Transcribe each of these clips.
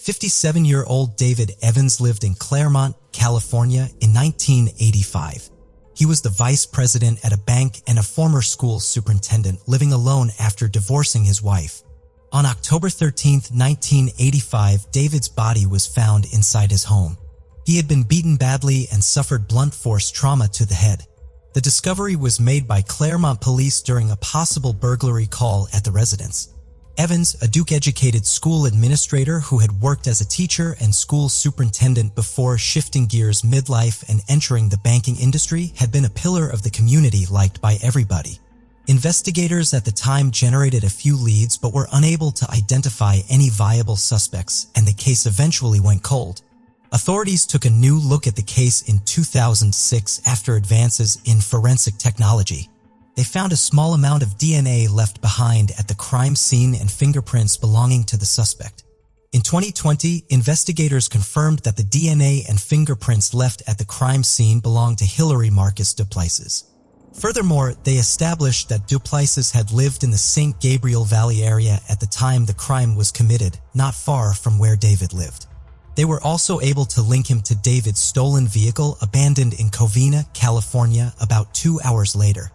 57-year-old David Evans lived in Claremont, California in 1985. He was the vice president at a bank and a former school superintendent, living alone after divorcing his wife. On October 13, 1985, David's body was found inside his home. He had been beaten badly and suffered blunt force trauma to the head. The discovery was made by Claremont police during a possible burglary call at the residence. Evans, a Duke-educated school administrator who had worked as a teacher and school superintendent before shifting gears midlife and entering the banking industry, had been a pillar of the community liked by everybody. Investigators at the time generated a few leads but were unable to identify any viable suspects, and the case eventually went cold. Authorities took a new look at the case in 2006 after advances in forensic technology. They found a small amount of DNA left behind at the crime scene and fingerprints belonging to the suspect. In 2020, investigators confirmed that the DNA and fingerprints left at the crime scene belonged to Hilary Marcus Duplessis. Furthermore, they established that Duplessis had lived in the St. Gabriel Valley area at the time the crime was committed, not far from where David lived. They were also able to link him to David's stolen vehicle abandoned in Covina, California, about 2 hours later.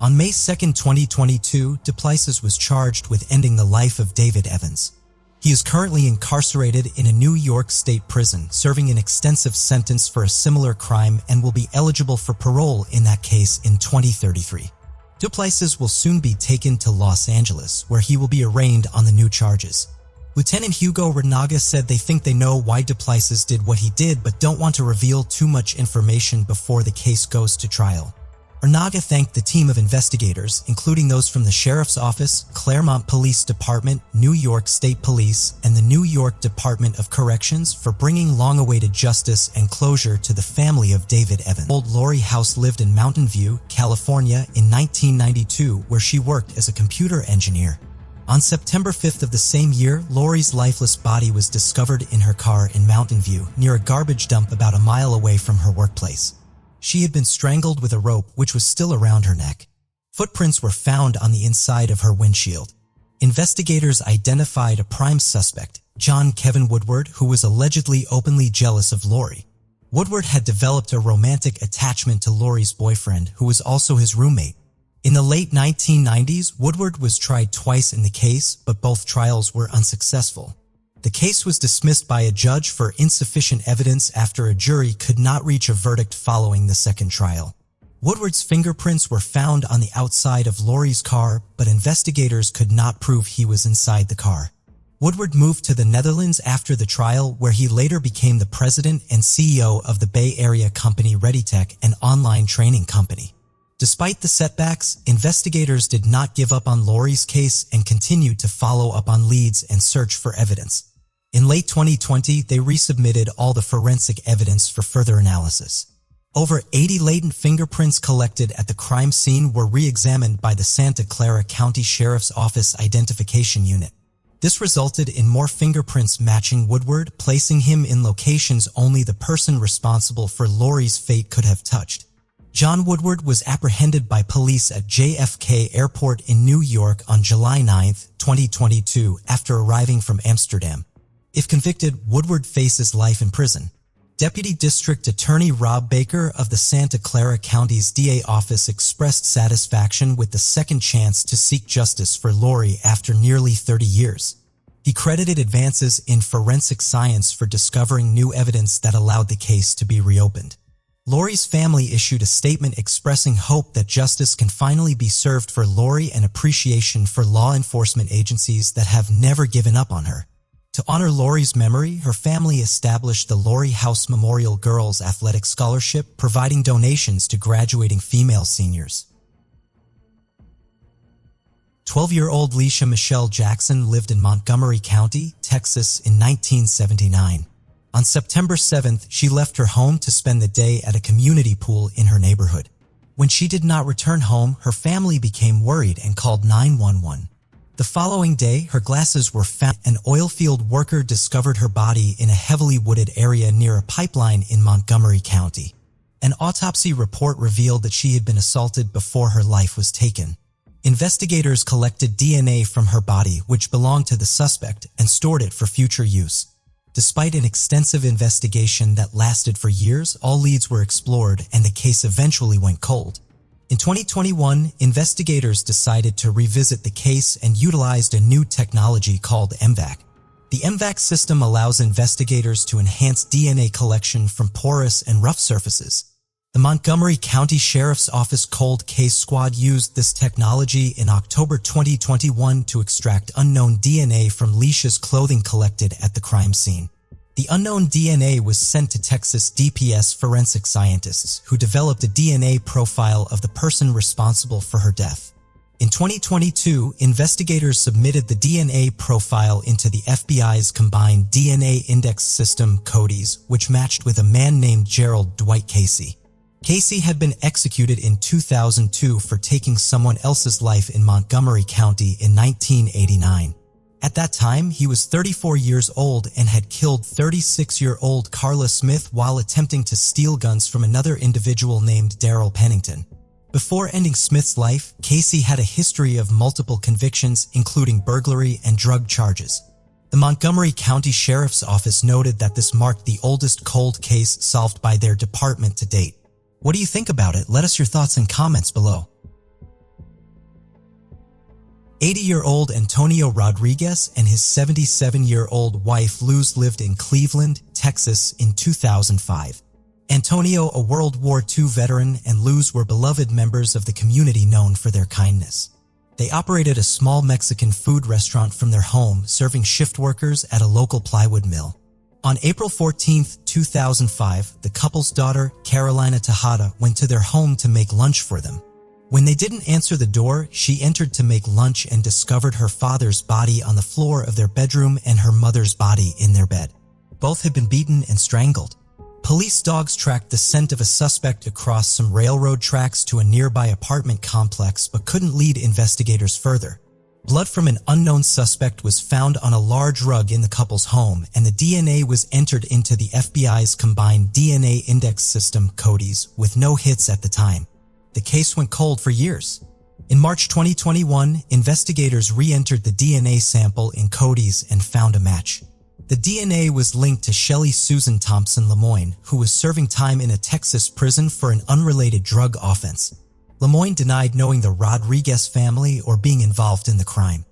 On May 2, 2022, Duplessis was charged with ending the life of David Evans. He is currently incarcerated in a New York State prison, serving an extensive sentence for a similar crime, and will be eligible for parole in that case in 2033. Duplessis will soon be taken to Los Angeles, where he will be arraigned on the new charges. Lieutenant Hugo Renaga said they think they know why Duplessis did what he did but don't want to reveal too much information before the case goes to trial. Renaga thanked the team of investigators, including those from the Sheriff's Office, Claremont Police Department, New York State Police, and the New York Department of Corrections for bringing long-awaited justice and closure to the family of David Evans. Old Lori House lived in Mountain View, California in 1992, where she worked as a computer engineer. On September 5th of the same year, Lori's lifeless body was discovered in her car in Mountain View, near a garbage dump about a mile away from her workplace. She had been strangled with a rope which was still around her neck. Footprints were found on the inside of her windshield. Investigators identified a prime suspect, John Kevin Woodward, who was allegedly openly jealous of Lori. Woodward had developed a romantic attachment to Lori's boyfriend, who was also his roommate. In the late 1990s, Woodward was tried twice in the case, but both trials were unsuccessful. The case was dismissed by a judge for insufficient evidence after a jury could not reach a verdict following the second trial. Woodward's fingerprints were found on the outside of Lori's car, but investigators could not prove he was inside the car. Woodward moved to the Netherlands after the trial, where he later became the president and CEO of the Bay Area company ReadyTech, an online training company. Despite the setbacks, investigators did not give up on Lori's case and continued to follow up on leads and search for evidence. In late 2020, they resubmitted all the forensic evidence for further analysis. Over 80 latent fingerprints collected at the crime scene were re-examined by the Santa Clara County Sheriff's Office Identification Unit. This resulted in more fingerprints matching Woodward, placing him in locations only the person responsible for Lori's fate could have touched. John Woodward was apprehended by police at JFK Airport in New York on July 9, 2022, after arriving from Amsterdam. If convicted, Woodward faces life in prison. Deputy District Attorney Rob Baker of the Santa Clara County's DA office expressed satisfaction with the second chance to seek justice for Lori after nearly 30 years. He credited advances in forensic science for discovering new evidence that allowed the case to be reopened. Lori's family issued a statement expressing hope that justice can finally be served for Lori and appreciation for law enforcement agencies that have never given up on her. To honor Lori's memory, her family established the Lori House Memorial Girls Athletic Scholarship, providing donations to graduating female seniors. 12-year-old Leisha Michelle Jackson lived in Montgomery County, Texas in 1979. On September 7th, she left her home to spend the day at a community pool in her neighborhood. When she did not return home, her family became worried and called 911. The following day, her glasses were found. An oilfield worker discovered her body in a heavily wooded area near a pipeline in Montgomery County. An autopsy report revealed that she had been assaulted before her life was taken. Investigators collected DNA from her body, which belonged to the suspect, and stored it for future use. Despite an extensive investigation that lasted for years, all leads were explored and the case eventually went cold. In 2021, investigators decided to revisit the case and utilized a new technology called MVAC. The MVAC system allows investigators to enhance DNA collection from porous and rough surfaces. The Montgomery County Sheriff's Office Cold Case Squad used this technology in October 2021 to extract unknown DNA from Leisha's clothing collected at the crime scene. The unknown DNA was sent to Texas DPS forensic scientists, who developed a DNA profile of the person responsible for her death. In 2022, investigators submitted the DNA profile into the FBI's Combined DNA Index System, CODIS, which matched with a man named Gerald Dwight Casey. Casey had been executed in 2002 for taking someone else's life in Montgomery County in 1989. At that time, he was 34 years old and had killed 36-year-old Carla Smith while attempting to steal guns from another individual named Daryl Pennington. Before ending Smith's life, Casey had a history of multiple convictions, including burglary and drug charges. The Montgomery County Sheriff's Office noted that this marked the oldest cold case solved by their department to date. What do you think about it? Let us your thoughts in comments below. 80-year-old Antonio Rodriguez and his 77-year-old wife Luz lived in Cleveland, Texas in 2005. Antonio, a World War II veteran, and Luz were beloved members of the community known for their kindness. They operated a small Mexican food restaurant from their home, serving shift workers at a local plywood mill. On April 14, 2005, the couple's daughter, Carolina Tejada, went to their home to make lunch for them. When they didn't answer the door, she entered to make lunch and discovered her father's body on the floor of their bedroom and her mother's body in their bed. Both had been beaten and strangled. Police dogs tracked the scent of a suspect across some railroad tracks to a nearby apartment complex but couldn't lead investigators further. Blood from an unknown suspect was found on a large rug in the couple's home, and the DNA was entered into the FBI's Combined DNA Index System, CODIS, with no hits at the time. The case went cold for years. In March 2021, investigators re-entered the DNA sample in CODIS and found a match. The DNA was linked to Shelley Susan Thompson Lemoyne, who was serving time in a Texas prison for an unrelated drug offense. Lemoyne denied knowing the Rodriguez family or being involved in the crime.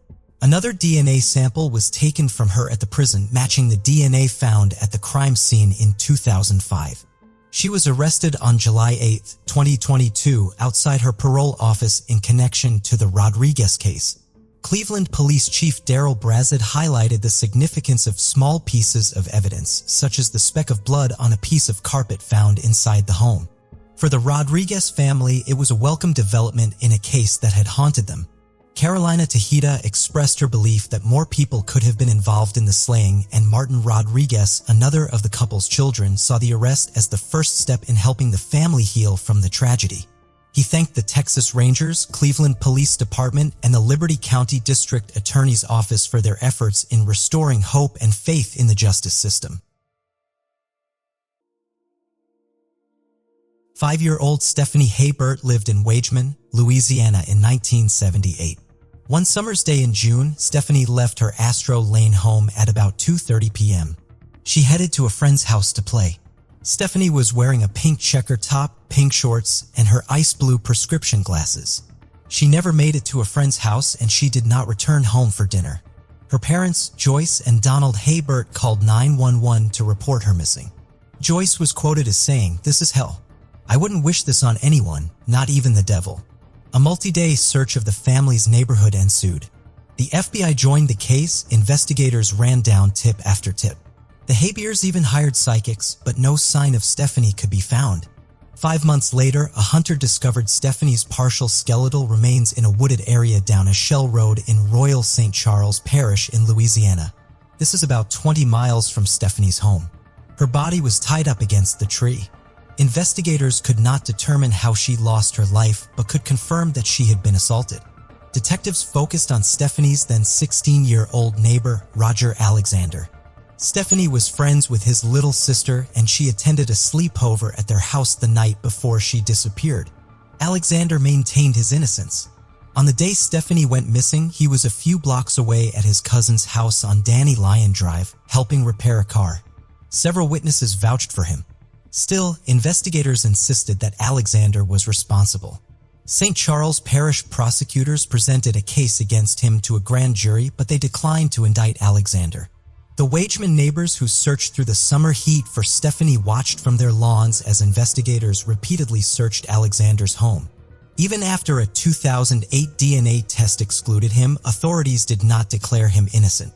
Another DNA sample was taken from her at the prison, matching the DNA found at the crime scene in 2005. She was arrested on July 8, 2022, outside her parole office in connection to the Rodriguez case. Cleveland Police Chief Daryl Brazett highlighted the significance of small pieces of evidence, such as the speck of blood on a piece of carpet found inside the home. For the Rodriguez family, it was a welcome development in a case that had haunted them. Carolina Tejeda expressed her belief that more people could have been involved in the slaying, and Martin Rodriguez, another of the couple's children, saw the arrest as the first step in helping the family heal from the tragedy. He thanked the Texas Rangers, Cleveland Police Department, and the Liberty County District Attorney's Office for their efforts in restoring hope and faith in the justice system. 5-year-old Stephanie Haybert lived in Wageman, Louisiana in 1978. One summer's day in June, Stephanie left her Astro Lane home at about 2:30 p.m. She headed to a friend's house to play. Stephanie was wearing a pink checker top, pink shorts, and her ice blue prescription glasses. She never made it to a friend's house, and she did not return home for dinner. Her parents, Joyce and Donald Haybert, called 911 to report her missing. Joyce was quoted as saying, "This is hell. I wouldn't wish this on anyone, not even the devil." A multi-day search of the family's neighborhood ensued. The FBI joined the case. Investigators ran down tip after tip. The Hayberts even hired psychics, but no sign of Stephanie could be found. 5 months later, a hunter discovered Stephanie's partial skeletal remains in a wooded area down a shell road in Royal St. Charles Parish in Louisiana. This is about 20 miles from Stephanie's home. Her body was tied up against the tree. Investigators could not determine how she lost her life, but could confirm that she had been assaulted. Detectives focused on Stephanie's then 16-year-old neighbor, Roger Alexander. Stephanie was friends with his little sister, and she attended a sleepover at their house the night before she disappeared. Alexander maintained his innocence. On the day Stephanie went missing, he was a few blocks away at his cousin's house on Danny Lyon Drive, helping repair a car. Several witnesses vouched for him. Still, investigators insisted that Alexander was responsible. St. Charles Parish prosecutors presented a case against him to a grand jury, but they declined to indict Alexander. The Wageman neighbors who searched through the summer heat for Stephanie watched from their lawns as investigators repeatedly searched Alexander's home. Even after a 2008 DNA test excluded him, authorities did not declare him innocent.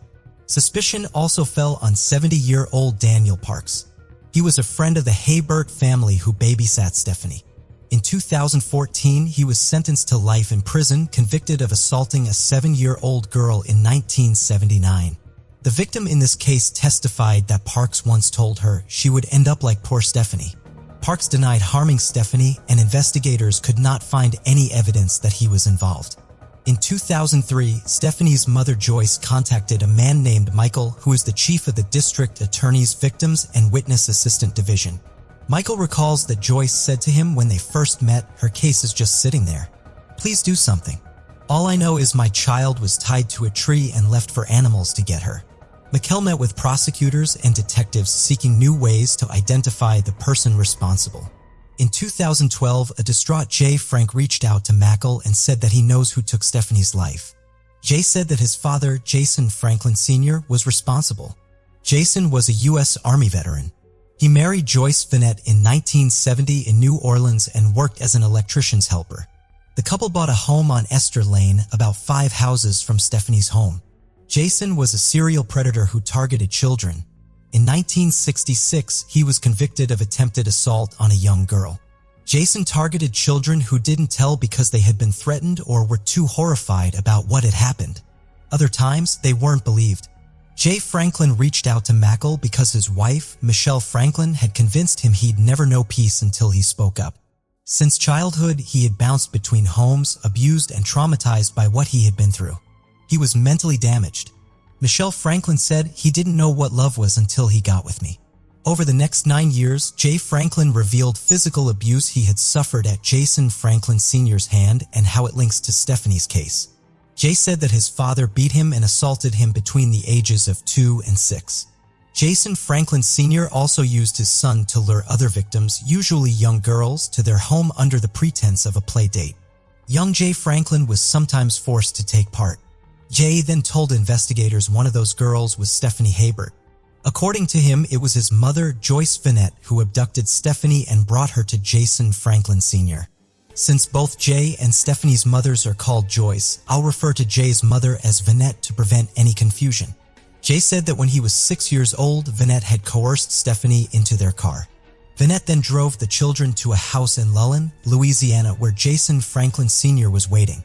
Suspicion also fell on 70-year-old Daniel Parks. He was a friend of the Haybert family who babysat Stephanie. In 2014, he was sentenced to life in prison, convicted of assaulting a 7-year-old girl in 1979. The victim in this case testified that Parks once told her she would end up like poor Stephanie. Parks denied harming Stephanie, and investigators could not find any evidence that he was involved. In 2003, Stephanie's mother Joyce contacted a man named Michael, who is the chief of the district attorney's Victims and Witness Assistant Division. Michael recalls that Joyce said to him when they first met, "Her case is just sitting there. Please do something. All I know is my child was tied to a tree and left for animals to get her." Michael met with prosecutors and detectives seeking new ways to identify the person responsible. In 2012, a distraught Jay Frank reached out to Michael and said that he knows who took Stephanie's life. Jay said that his father, Jason Franklin Sr., was responsible. Jason was a U.S. Army veteran. He married Joyce Vanette in 1970 in New Orleans and worked as an electrician's helper. The couple bought a home on Esther Lane, about 5 houses from Stephanie's home. Jason was a serial predator who targeted children. In 1966, he was convicted of attempted assault on a young girl. Jason targeted children who didn't tell because they had been threatened or were too horrified about what had happened. Other times, they weren't believed. Jay Franklin reached out to Michael because his wife, Michelle Franklin, had convinced him he'd never know peace until he spoke up. Since childhood, he had bounced between homes, abused and traumatized by what he had been through. He was mentally damaged. Michelle Franklin said, "He didn't know what love was until he got with me." Over the next 9 years, Jay Franklin revealed physical abuse he had suffered at Jason Franklin Sr.'s hand and how it links to Stephanie's case. Jay said that his father beat him and assaulted him between the ages of 2 and 6. Jason Franklin Sr. also used his son to lure other victims, usually young girls, to their home under the pretense of a play date. Young Jay Franklin was sometimes forced to take part. Jay then told investigators one of those girls was Stephanie Haybert. According to him, it was his mother, Joyce Vanette, who abducted Stephanie and brought her to Jason Franklin Sr. Since both Jay and Stephanie's mothers are called Joyce, I'll refer to Jay's mother as Vanette to prevent any confusion. Jay said that when he was 6 years old, Vanette had coerced Stephanie into their car. Vanette then drove the children to a house in Lullen, Louisiana, where Jason Franklin Sr. was waiting.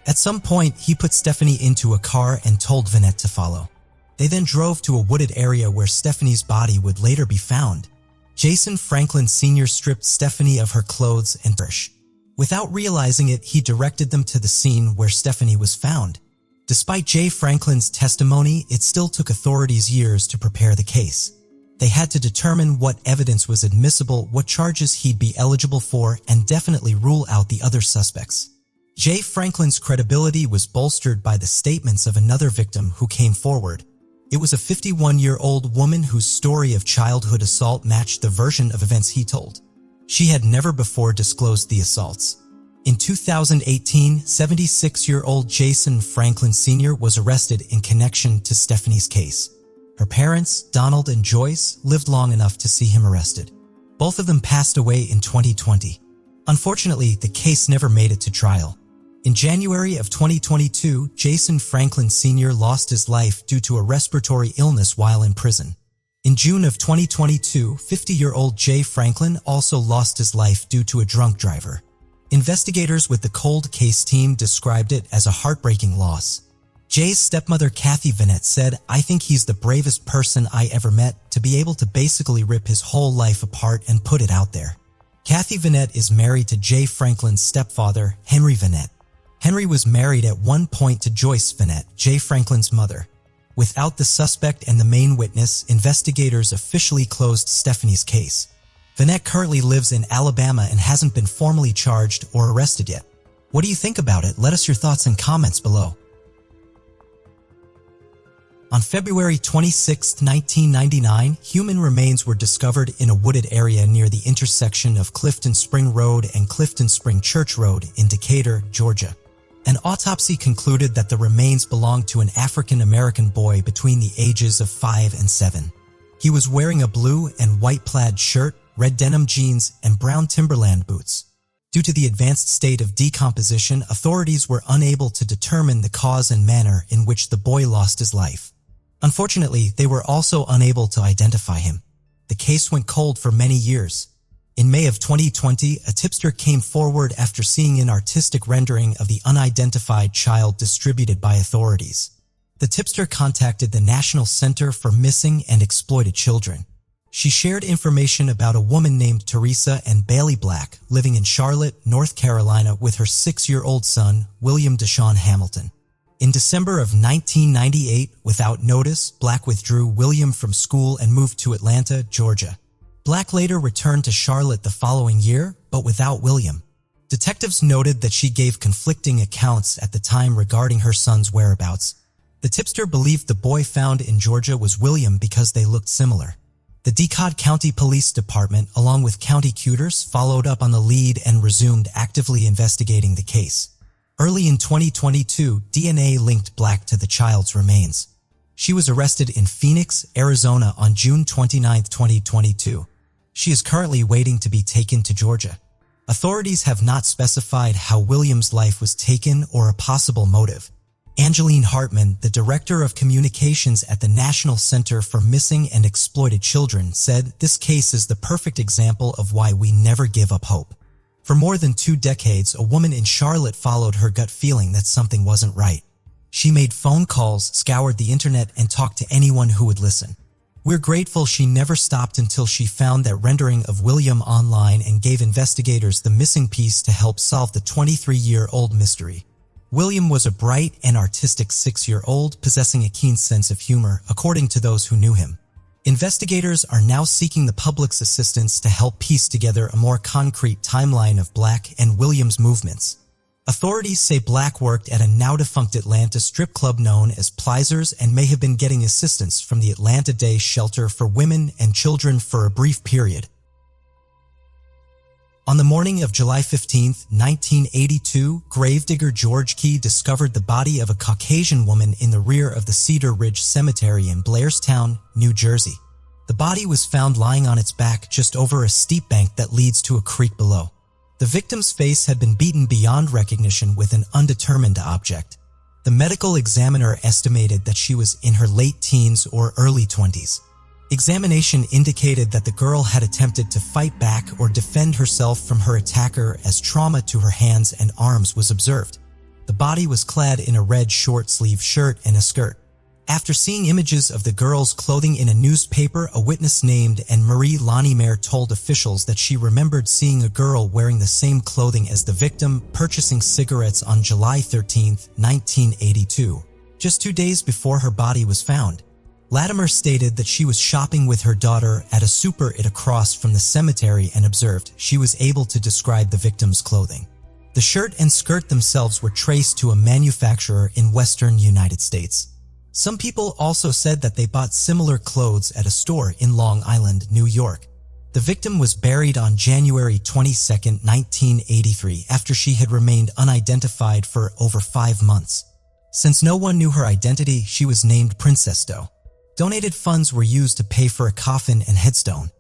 At some point, he put Stephanie into a car and told Vanette to follow. They then drove to a wooded area where Stephanie's body would later be found. Jason Franklin Sr. stripped Stephanie of her clothes and brush. Without realizing it, he directed them to the scene where Stephanie was found. Despite Jay Franklin's testimony, it still took authorities years to prepare the case. They had to determine what evidence was admissible, what charges he'd be eligible for, and definitely rule out the other suspects. Jay Franklin's credibility was bolstered by the statements of another victim who came forward. It was a 51-year-old woman whose story of childhood assault matched the version of events he told. She had never before disclosed the assaults. In 2018, 76-year-old Jason Franklin Sr. was arrested in connection to Stephanie's case. Her parents, Donald and Joyce, lived long enough to see him arrested. Both of them passed away in 2020. Unfortunately, the case never made it to trial. In January of 2022, Jason Franklin Sr. lost his life due to a respiratory illness while in prison. In June of 2022, 50-year-old Jay Franklin also lost his life due to a drunk driver. Investigators with the cold case team described it as a heartbreaking loss. Jay's stepmother Kathy Vanette said, "I think he's the bravest person I ever met to be able to basically rip his whole life apart and put it out there." Kathy Vanette is married to Jay Franklin's stepfather, Henry Vanette. Henry was married at one point to Joyce Vanette, Jay Franklin's mother. Without the suspect and the main witness, investigators officially closed Stephanie's case. Vanette currently lives in Alabama and hasn't been formally charged or arrested yet. What do you think about it? Let us your thoughts in comments below. On February 26, 1999, human remains were discovered in a wooded area near the intersection of Clifton Spring Road and Clifton Spring Church Road in Decatur, Georgia. An autopsy concluded that the remains belonged to an African-American boy between the ages of 5 and 7. He was wearing a blue and white plaid shirt, red denim jeans, and brown Timberland boots. Due to the advanced state of decomposition, authorities were unable to determine the cause and manner in which the boy lost his life. Unfortunately, they were also unable to identify him. The case went cold for many years. In May of 2020, a tipster came forward after seeing an artistic rendering of the unidentified child distributed by authorities. The tipster contacted the National Center for Missing and Exploited Children. She shared information about a woman named Teresa and Bailey Black living in Charlotte, North Carolina with her 6-year-old son, William Deshaun Hamilton. In December of 1998, without notice, Black withdrew William from school and moved to Atlanta, Georgia. Black later returned to Charlotte the following year, but without William. Detectives noted that she gave conflicting accounts at the time regarding her son's whereabouts. The tipster believed the boy found in Georgia was William because they looked similar. The DeKalb County Police Department, along with county curators, followed up on the lead and resumed actively investigating the case. Early in 2022, DNA linked Black to the child's remains. She was arrested in Phoenix, Arizona on June 29, 2022. She is currently waiting to be taken to Georgia. Authorities have not specified how William's life was taken or a possible motive. Angeline Hartman, the Director of Communications at the National Center for Missing and Exploited Children, said, "This case is the perfect example of why we never give up hope." For more than 2 decades, a woman in Charlotte followed her gut feeling that something wasn't right. She made phone calls, scoured the internet, and talked to anyone who would listen. We're grateful she never stopped until she found that rendering of William online and gave investigators the missing piece to help solve the 23-year-old mystery. William was a bright and artistic 6-year-old possessing a keen sense of humor, according to those who knew him. Investigators are now seeking the public's assistance to help piece together a more concrete timeline of Black and William's movements. Authorities say Black worked at a now-defunct Atlanta strip club known as Plizers and may have been getting assistance from the Atlanta Day Shelter for Women and Children for a brief period. On the morning of July 15, 1982, gravedigger George Key discovered the body of a Caucasian woman in the rear of the Cedar Ridge Cemetery in Blairstown, New Jersey. The body was found lying on its back just over a steep bank that leads to a creek below. The victim's face had been beaten beyond recognition with an undetermined object. The medical examiner estimated that she was in her late teens or early 20s. Examination indicated that the girl had attempted to fight back or defend herself from her attacker as trauma to her hands and arms was observed. The body was clad in a red short-sleeved shirt and a skirt. After seeing images of the girl's clothing in a newspaper, a witness named Anne-Marie Lanimer told officials that she remembered seeing a girl wearing the same clothing as the victim purchasing cigarettes on July 13, 1982, just 2 days before her body was found. Latimer stated that she was shopping with her daughter at a supermarket across from the cemetery and observed she was able to describe the victim's clothing. The shirt and skirt themselves were traced to a manufacturer in western United States. Some people also said that they bought similar clothes at a store in Long Island, New York. The victim was buried on January 22, 1983, after she had remained unidentified for over 5 months. Since no one knew her identity, she was named Princess Doe. Donated funds were used to pay for a coffin and headstone.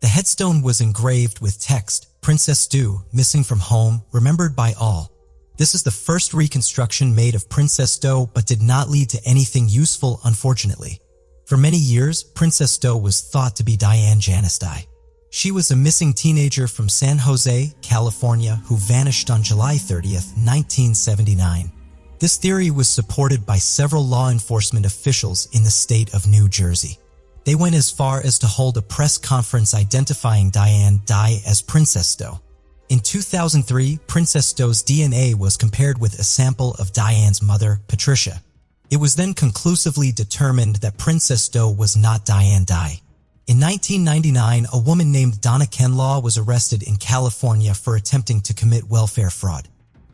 The headstone was engraved with text, "Princess Doe, missing from home, remembered by all." This is the first reconstruction made of Princess Doe, but did not lead to anything useful, unfortunately. For many years, Princess Doe was thought to be Diane Janice Dye. She was a missing teenager from San Jose, California, who vanished on July 30, 1979. This theory was supported by several law enforcement officials in the state of New Jersey. They went as far as to hold a press conference identifying Diane Dye as Princess Doe. In 2003, Princess Doe's DNA was compared with a sample of Diane's mother, Patricia. It was then conclusively determined that Princess Doe was not Diane Dye. In 1999, a woman named Donna Kenlaw was arrested in California for attempting to commit welfare fraud.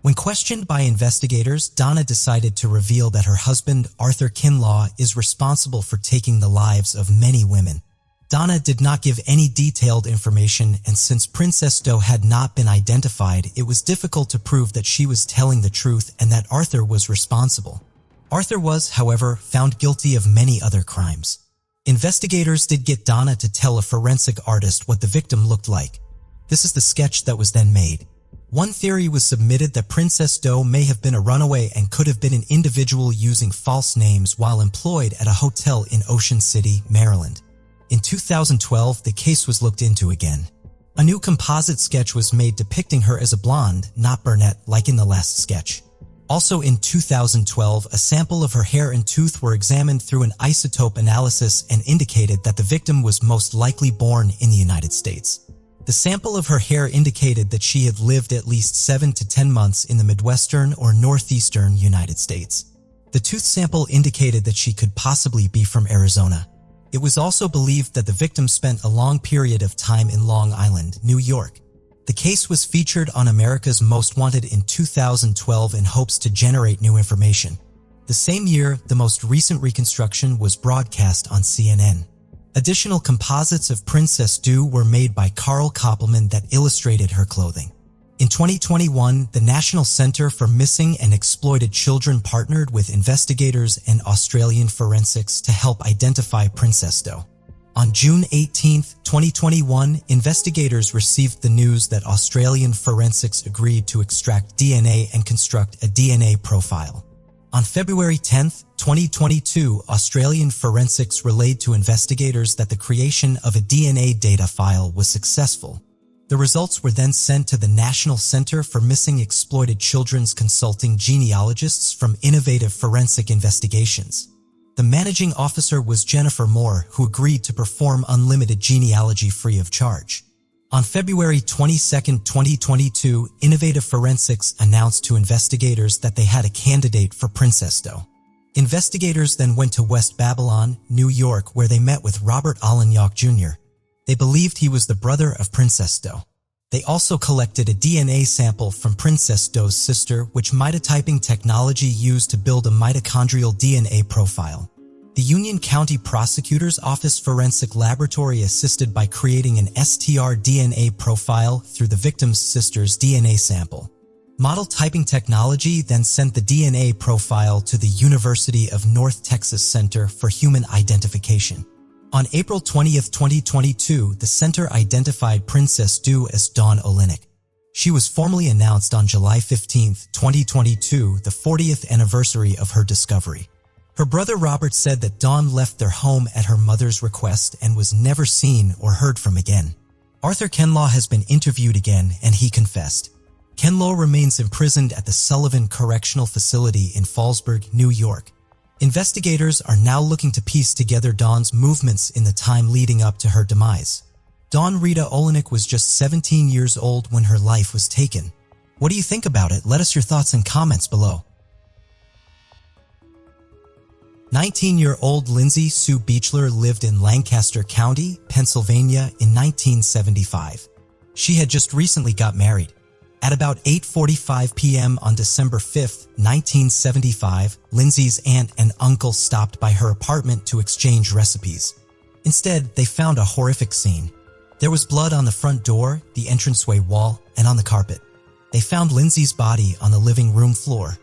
When questioned by investigators, Donna decided to reveal that her husband, Arthur Kinlaw, is responsible for taking the lives of many women. Donna did not give any detailed information, and since Princess Doe had not been identified, it was difficult to prove that she was telling the truth and that Arthur was responsible. Arthur was, however, found guilty of many other crimes. Investigators did get Donna to tell a forensic artist what the victim looked like. This is the sketch that was then made. One theory was submitted that Princess Doe may have been a runaway and could have been an individual using false names while employed at a hotel in Ocean City, Maryland. In 2012, the case was looked into again. A new composite sketch was made depicting her as a blonde, not brunette, like in the last sketch. Also in 2012, a sample of her hair and tooth were examined through an isotope analysis and indicated that the victim was most likely born in the United States. The sample of her hair indicated that she had lived at least 7 to 10 months in the Midwestern or Northeastern United States. The tooth sample indicated that she could possibly be from Arizona. It was also believed that the victim spent a long period of time in Long Island, New York. The case was featured on America's Most Wanted in 2012 in hopes to generate new information. The same year, the most recent reconstruction was broadcast on CNN. Additional composites of Princess Doe were made by Carl Koppelman that illustrated her clothing. In 2021, the National Centre for Missing and Exploited Children partnered with investigators and Australian forensics to help identify Princess Doe. On June 18, 2021, investigators received the news that Australian forensics agreed to extract DNA and construct a DNA profile. On February 10, 2022, Australian forensics relayed to investigators that the creation of a DNA data file was successful. The results were then sent to the National Centre for Missing Exploited Children's consulting genealogists from Innovative Forensic Investigations. The managing officer was Jennifer Moore, who agreed to perform unlimited genealogy free of charge. On February 22, 2022, Innovative Forensics announced to investigators that they had a candidate for Princess Doe. Investigators then went to West Babylon, New York, where they met with Robert Allenyock Jr. They believed he was the brother of Princess Doe. They also collected a DNA sample from Princess Doe's sister, which mitotyping technology used to build a mitochondrial DNA profile. The Union County Prosecutor's Office Forensic Laboratory assisted by creating an STR-DNA profile through the victim's sister's DNA sample. Model typing technology then sent the DNA profile to the University of North Texas Center for Human Identification. On April 20, 2022, the center identified Princess Doe as Dawn Olenek. She was formally announced on July 15, 2022, the 40th anniversary of her discovery. Her brother Robert said that Dawn left their home at her mother's request and was never seen or heard from again. Arthur Kinlaw has been interviewed again, and he confessed. Kinlaw remains imprisoned at the Sullivan Correctional Facility in Fallsburg, New York. Investigators are now looking to piece together Dawn's movements in the time leading up to her demise. Dawn Rita Olenek was just 17 years old when her life was taken. What do you think about it? Let us your thoughts in comments below. 19-year-old Lindsay Sue Beechler lived in Lancaster County, Pennsylvania in 1975. She had just recently got married. At about 8:45 p.m. on December 5, 1975, Lindsay's aunt and uncle stopped by her apartment to exchange recipes. Instead, they found a horrific scene. There was blood on the front door, the entranceway wall, and on the carpet. They found Lindsay's body on the living room floor.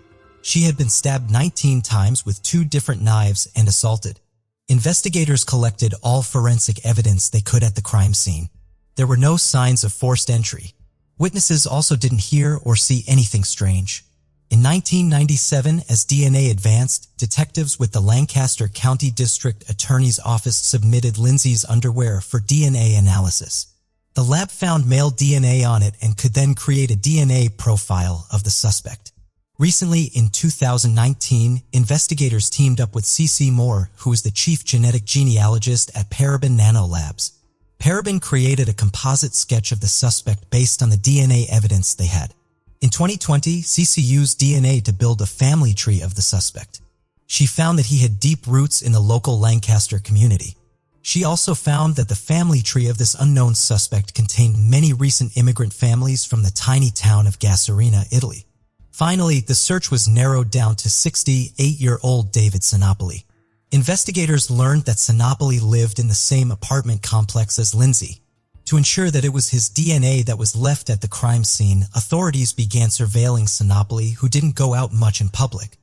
She had been stabbed 19 times with 2 different knives and assaulted. Investigators collected all forensic evidence they could at the crime scene. There were no signs of forced entry. Witnesses also didn't hear or see anything strange. In 1997, as DNA advanced, detectives with the Lancaster County District Attorney's Office submitted Lindsay's underwear for DNA analysis. The lab found male DNA on it and could then create a DNA profile of the suspect. Recently, in 2019, investigators teamed up with C.C. Moore, who is the chief genetic genealogist at Parabon Nanolabs. Parabon created a composite sketch of the suspect based on the DNA evidence they had. In 2020, C.C. used DNA to build a family tree of the suspect. She found that he had deep roots in the local Lancaster community. She also found that the family tree of this unknown suspect contained many recent immigrant families from the tiny town of Gaserina, Italy. Finally, the search was narrowed down to 68-year-old David Sinopoli. Investigators learned that Sinopoli lived in the same apartment complex as Lindsay. To ensure that it was his DNA that was left at the crime scene, authorities began surveilling Sinopoli, who didn't go out much in public.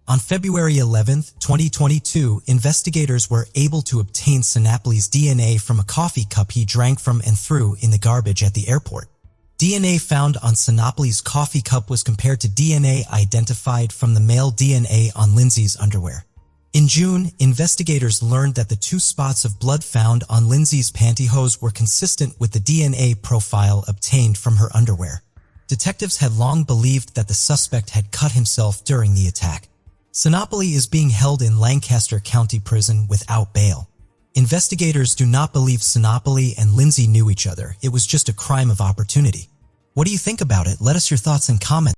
On February 11, 2022, investigators were able to obtain Sinopoli's DNA from a coffee cup he drank from and threw in the garbage at the airport. DNA found on Sinopoli's coffee cup was compared to DNA identified from the male DNA on Lindsay's underwear. In June, investigators learned that the 2 spots of blood found on Lindsay's pantyhose were consistent with the DNA profile obtained from her underwear. Detectives had long believed that the suspect had cut himself during the attack. Sinopoli is being held in Lancaster County Prison without bail. Investigators do not believe Sinopoli and Lindsay knew each other. It was just a crime of opportunity. What do you think about it? Let us your thoughts in comments.